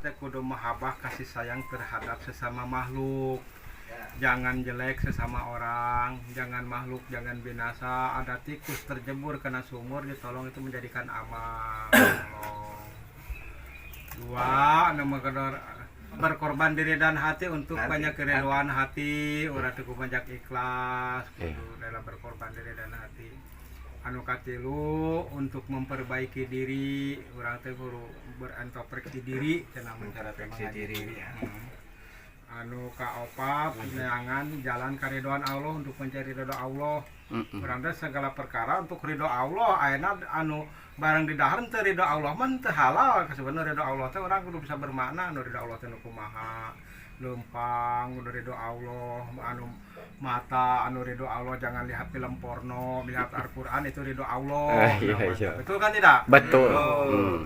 Kita kudu mahabbah kasih sayang terhadap sesama makhluk. Jangan jelek sesama orang, jangan makhluk, jangan binasa. Ada tikus terjebur kena sumur, ditolong itu menjadikan amal. Dua, nama kedor berkorban diri dan hati untuk banyak keredoan hati, urang teu banyak ikhlas, kudu dalam berkorban diri dan hati. Anu katilu untuk memperbaiki diri, urang teh kudu berintrospeksi diri cenah introspeksi diri ya. Anu kaopat neangan jalan karidhoan Allah untuk mencari ridho Allah. Urang teh segala perkara untuk ridho Allah, ayeuna anu barang di dahar teu ridho Allah mah teu halal. Sebenarnya ridho Allah teh urang kudu bisa bermakna anu ridho Allah teh nu kumaha. Lempang anu ridho Allah, anu mata anu ridho Allah jangan lihat film porno, lihat Al-Qur'an itu ridho Allah. Iya. Betul kan tidak? Betul.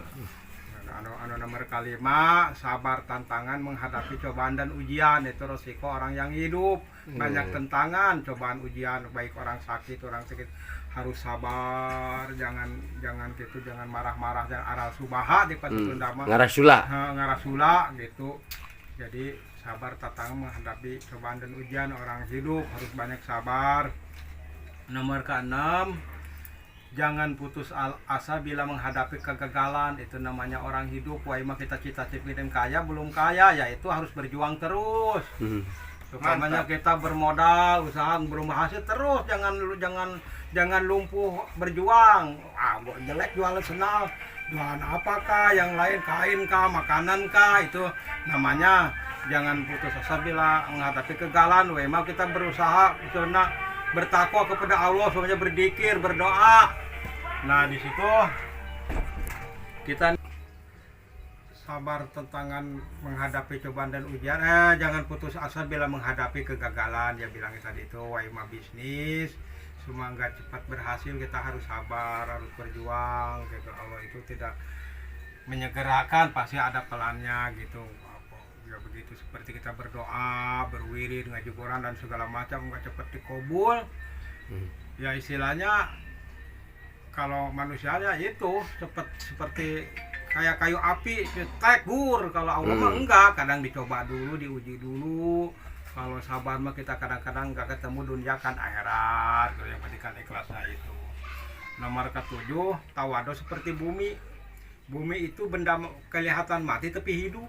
Anu nomor kelima, sabar tantangan menghadapi cobaan dan ujian. Itu resiko orang yang hidup. Banyak tantangan, cobaan, ujian, baik orang sakit, orang sakit harus sabar, jangan gitu, jangan marah-marah, jangan aral subaha di patutun dama. Ngarasula gitu. Jadi sabar tantangan menghadapi cobaan dan ujian orang hidup, harus banyak sabar. Nomor keenam, jangan putus asa bila menghadapi kegagalan. Itu namanya orang hidup. Wah, mah kita cita-cita kaya belum kaya, yaitu harus berjuang terus. Namanya kita bermodal, usaha belum hasil terus, jangan lumpuh berjuang. Jelek jualan senal, jualan apakah yang lain, kain kah, makanan kah, itu namanya jangan putus asa bila menghadapi kegagalan. Wah, mah kita berusaha karena bertakwa kepada Allah, semuanya berzikir, berdoa. Nah, di situ kita sabar tantangan menghadapi cobaan dan ujian. Jangan putus asa bila menghadapi kegagalan. Dia bilang tadi itu waima bisnis semua nggak cepat berhasil, kita harus sabar, harus berjuang gitu. Allah itu tidak menyegerakan, pasti ada pelannya gitu. Ya begitu, seperti kita berdoa, berwirid, ngaji Quran dan segala macam nggak cepat dikabul. Ya istilahnya kalau manusianya itu seperti kayak kayu api tegur. Kalau Allah mah enggak, kadang dicoba dulu, diuji dulu. Kalau sabar mah kita kadang-kadang enggak ketemu dunia kan akhirat. Yang penting kan ikhlasnya itu. Nomor ketujuh, tawadu seperti bumi. Bumi itu benda kelihatan mati tapi hidup.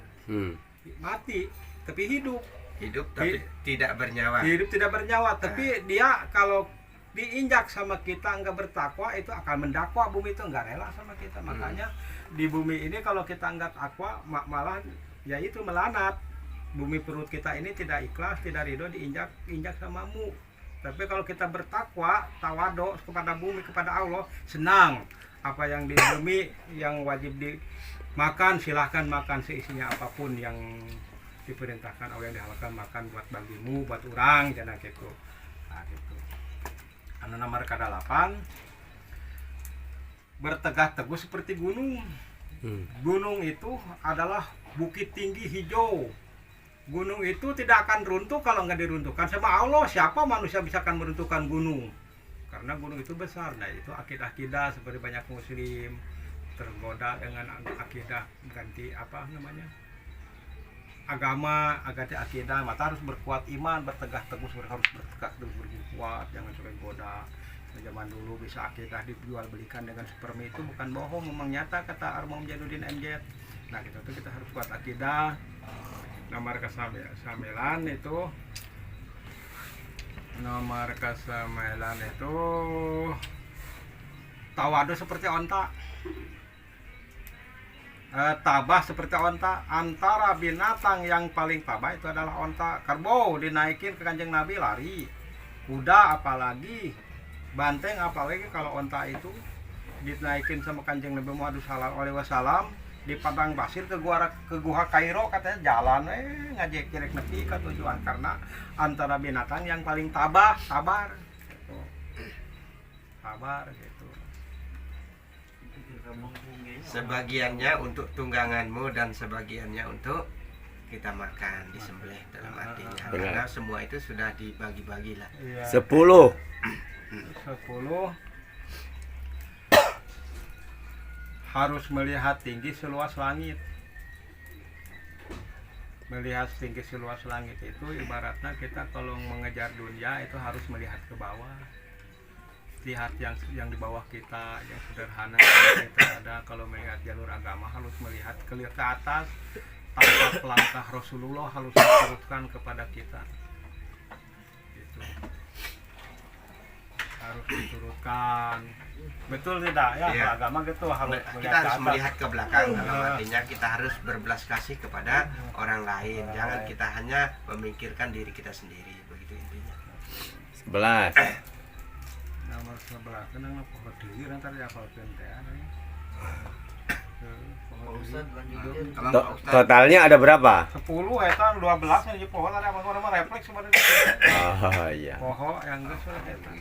Mati tapi hidup. Hidup tapi tidak bernyawa. Hidup tidak bernyawa, tapi dia kalau diinjak sama kita enggak bertakwa, itu akan mendakwa. Bumi itu enggak rela sama kita. Makanya di bumi ini kalau kita enggak takwa, malah ya itu melanat. Bumi perut kita ini tidak ikhlas, tidak ridho diinjak samamu. Tapi kalau kita bertakwa, tawadu kepada bumi, kepada Allah, senang. Apa yang di bumi yang wajib dimakan, silahkan makan seisinya, apapun yang diperintahkan Allah, yang dihalalkan makan buat bagimu, buat orang, jangan gitu. Nah, gitu. Anu nomor ke-8, bertegak teguh seperti gunung. Gunung itu adalah bukit tinggi hijau. Gunung itu tidak akan runtuh kalau nggak diruntuhkan sama Allah. Siapa manusia bisa akan meruntuhkan gunung? Karena gunung itu besar. Nah, itu akidah-akidah seperti banyak muslim tergoda dengan akidah ganti apa namanya? Agama, akidah. Mata harus berkuat iman, bertegak teguh, harus bertegak teguh, berkuat, jangan sampai goda. Zaman dulu bisa akidah dijual belikan dengan supermi, itu bukan bohong, memang nyata kata Armam Jainuddin MZ. Nah, kita harus kuat akidah. Nomor ke-9 itu tawadu seperti onta. Tabah seperti onta. Antara binatang yang paling tabah itu adalah onta. Kerbau dinaikin ke Kanjeng Nabi lari. Kuda apalagi, banteng apalagi, kalau onta itu dinaikin sama Kanjeng Nabi Muhammad SAW di padang pasir ke guha Kairo, katanya jalan ngajek jerek nepi ke tujuan, karena antara binatang yang paling sabar gitu. Sebagiannya untuk tungganganmu dan sebagiannya untuk kita makan, disembelih dalam artinya. Karena semua itu sudah dibagi-bagi lah. 10 harus melihat tinggi seluas langit. melihat tinggi seluas langit itu ibaratnya kita kalau mengejar dunia itu harus melihat ke bawah, lihat yang di bawah kita yang sederhana yang kita ada. Kalau melihat jalur agama harus melihat ke atas, tapak langkah Rasulullah harus diturunkan kepada kita gitu. Harus diturunkan, betul tidak ya? Iya. Agama gitu harus Kita harus melihat ke belakang, dalam artinya kita harus berbelas kasih kepada orang lain. Jangan kita hanya memikirkan diri kita sendiri, begitu intinya. 11. Nomor 11 kenang pohon deui rantar yapalkeun teh anu. Totalnya ada berapa? 10 eta 12 nya pohon ada apa refleks sebenarnya. Oh iya. Pohon yang geus eta.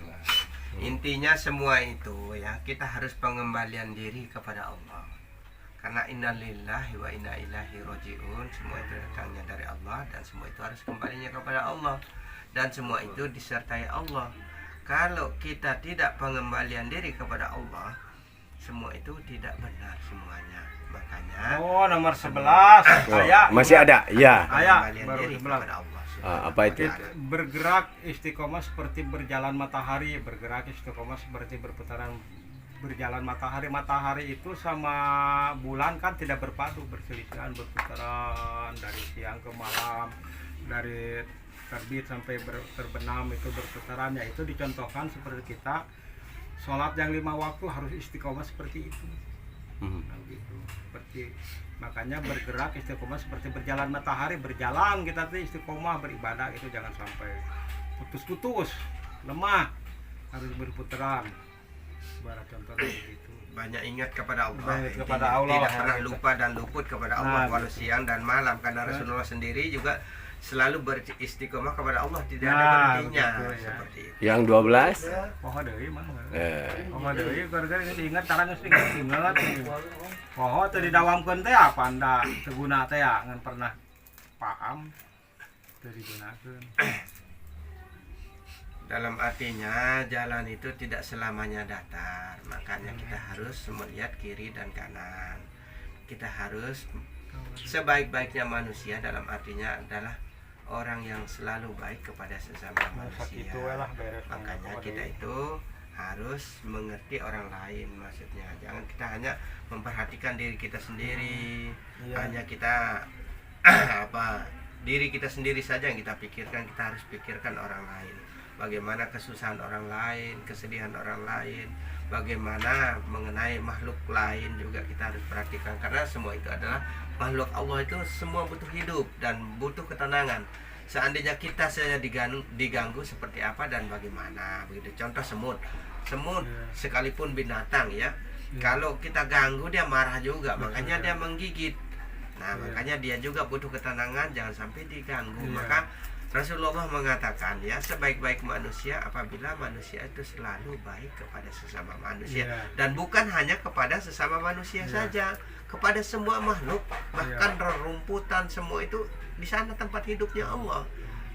Intinya semua itu ya, kita harus pengembalian diri kepada Allah. Karena innalillahi wa inna ilaihi rajiun, semua itu datangnya dari Allah dan semua itu harus kembalinya kepada Allah. Dan semua itu disertai Allah. Kalau kita tidak pengembalian diri kepada Allah, semua itu tidak benar semuanya. Makanya Nomor 11 Oh, saya masih ada? Iya. pengembalian baru diri 11. kepada Allah. Apa itu? Bergerak istiqomah seperti berjalan matahari, bergerak istiqomah seperti berputaran berjalan matahari. Matahari itu sama bulan kan tidak berpadu, berselisihan, berputaran dari siang ke malam, dari terbit sampai terbenam itu berputaran. Ya itu dicontohkan seperti kita sholat yang 5 waktu harus istiqomah seperti itu. Nah, gitu. Seperti makanya bergerak istiqomah seperti berjalan matahari, berjalan kita tuh istiqomah beribadah itu jangan sampai putus-putus, lemah, harus berputaran. Ibarat contoh begitu. Banyak ingat kepada Allah. Banyak Intinya, kepada Allah. tidak pernah lupa dan luput kepada Allah walau gitu. siang dan malam, karena Rasulullah sendiri juga selalu beristiqomah kepada Allah, tidak ada berhentinya begitu, ya. seperti itu. Yang 12? Poho deui mah. Eh. Poho deui gara-gara diingat caranya sih ingat. Poho teu didawamkeun teh apa anda teu guna teh ya ngan pernah paham teu digunakeun. Dalam artinya jalan itu tidak selamanya datar, makanya kita harus melihat kiri dan kanan. Kita harus sebaik-baiknya manusia, dalam artinya adalah orang yang selalu baik kepada sesama manusia. Makanya kita itu harus mengerti orang lain, maksudnya jangan kita hanya memperhatikan diri kita sendiri. Hanya kita diri kita sendiri saja yang kita pikirkan. Kita harus pikirkan orang lain, bagaimana kesusahan orang lain, kesedihan orang lain, bagaimana mengenai makhluk lain juga kita harus perhatikan, karena semua itu adalah makhluk Allah. Itu semua butuh hidup dan butuh ketenangan. Seandainya kita saja diganggu seperti apa dan bagaimana, begitu. Contoh semut sekalipun binatang ya, kalau kita ganggu dia marah juga, makanya dia menggigit. Nah, makanya dia juga butuh ketenangan, jangan sampai diganggu. Maka Rasulullah mengatakan ya, sebaik-baik manusia apabila manusia itu selalu baik kepada sesama manusia, dan bukan hanya kepada sesama manusia saja, kepada semua makhluk, bahkan rerumputan, semua itu di sana tempat hidupnya Allah.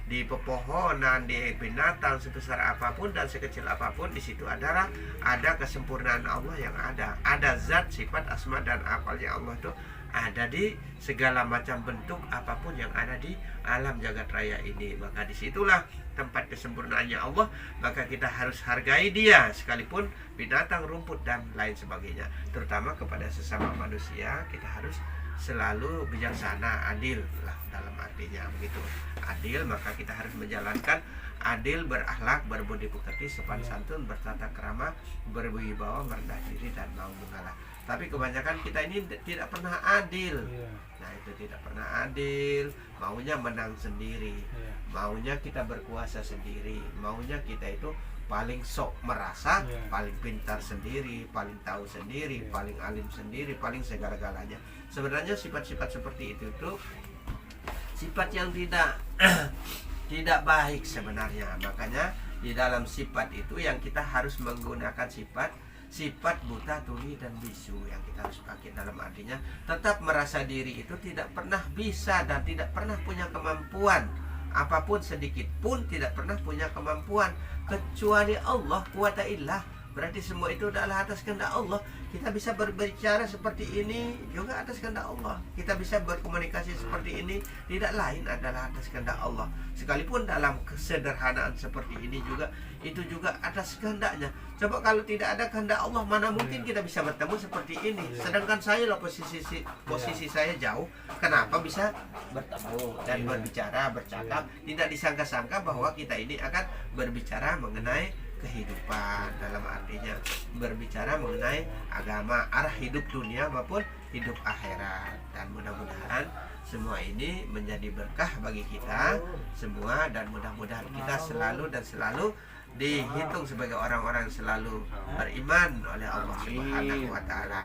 Di pepohonan, di binatang sebesar apapun dan sekecil apapun, di situ adalah ada kesempurnaan Allah yang ada. Ada zat, sifat, asma dan afalnya Allah itu ada di segala macam bentuk apapun yang ada di alam jagat raya ini. Maka disitulah tempat kesempurnaannya Allah. Maka kita harus hargai dia, sekalipun binatang, rumput dan lain sebagainya. Terutama kepada sesama manusia kita harus selalu bijaksana, adil lah dalam artinya begitu. Adil, maka kita harus menjalankan adil, berakhlak, berbudi pekerti, sopan santun, bertata krama, berwibawa, merendah diri dan mau mengalah. Tapi kebanyakan kita ini tidak pernah adil. Nah, itu tidak pernah adil, maunya menang sendiri, maunya kita berkuasa sendiri, maunya kita itu paling sok merasa, paling pintar sendiri, paling tahu sendiri, paling alim sendiri, paling segala-galanya. Sebenarnya sifat-sifat seperti itu tuh sifat yang tidak baik sebenarnya. Makanya di dalam sifat itu yang kita harus menggunakan sifat buta, tuli dan bisu yang kita harus pakai. Dalam artinya tetap merasa diri itu tidak pernah bisa dan tidak pernah punya kemampuan apapun, sedikit pun tidak pernah punya kemampuan kecuali Allah, quwata illah. berarti semua itu adalah atas kehendak Allah. Kita bisa berbicara seperti ini juga atas kehendak Allah. Kita bisa berkomunikasi seperti ini tidak lain adalah atas kehendak Allah. Sekalipun dalam kesederhanaan seperti ini juga, itu juga atas kehendaknya. Coba kalau tidak ada kehendak Allah, mana mungkin kita bisa bertemu seperti ini. Sedangkan saya loh posisi saya jauh, kenapa bisa bertemu dan berbicara, bercakap? Tidak disangka-sangka bahwa kita ini akan berbicara mengenai kehidupan, dalam artinya berbicara mengenai agama, arah hidup dunia maupun hidup akhirat. Dan mudah-mudahan semua ini menjadi berkah bagi kita semua, dan mudah-mudahan kita selalu dan selalu dihitung sebagai orang-orang yang selalu beriman oleh Allah Subhanahu wa taala.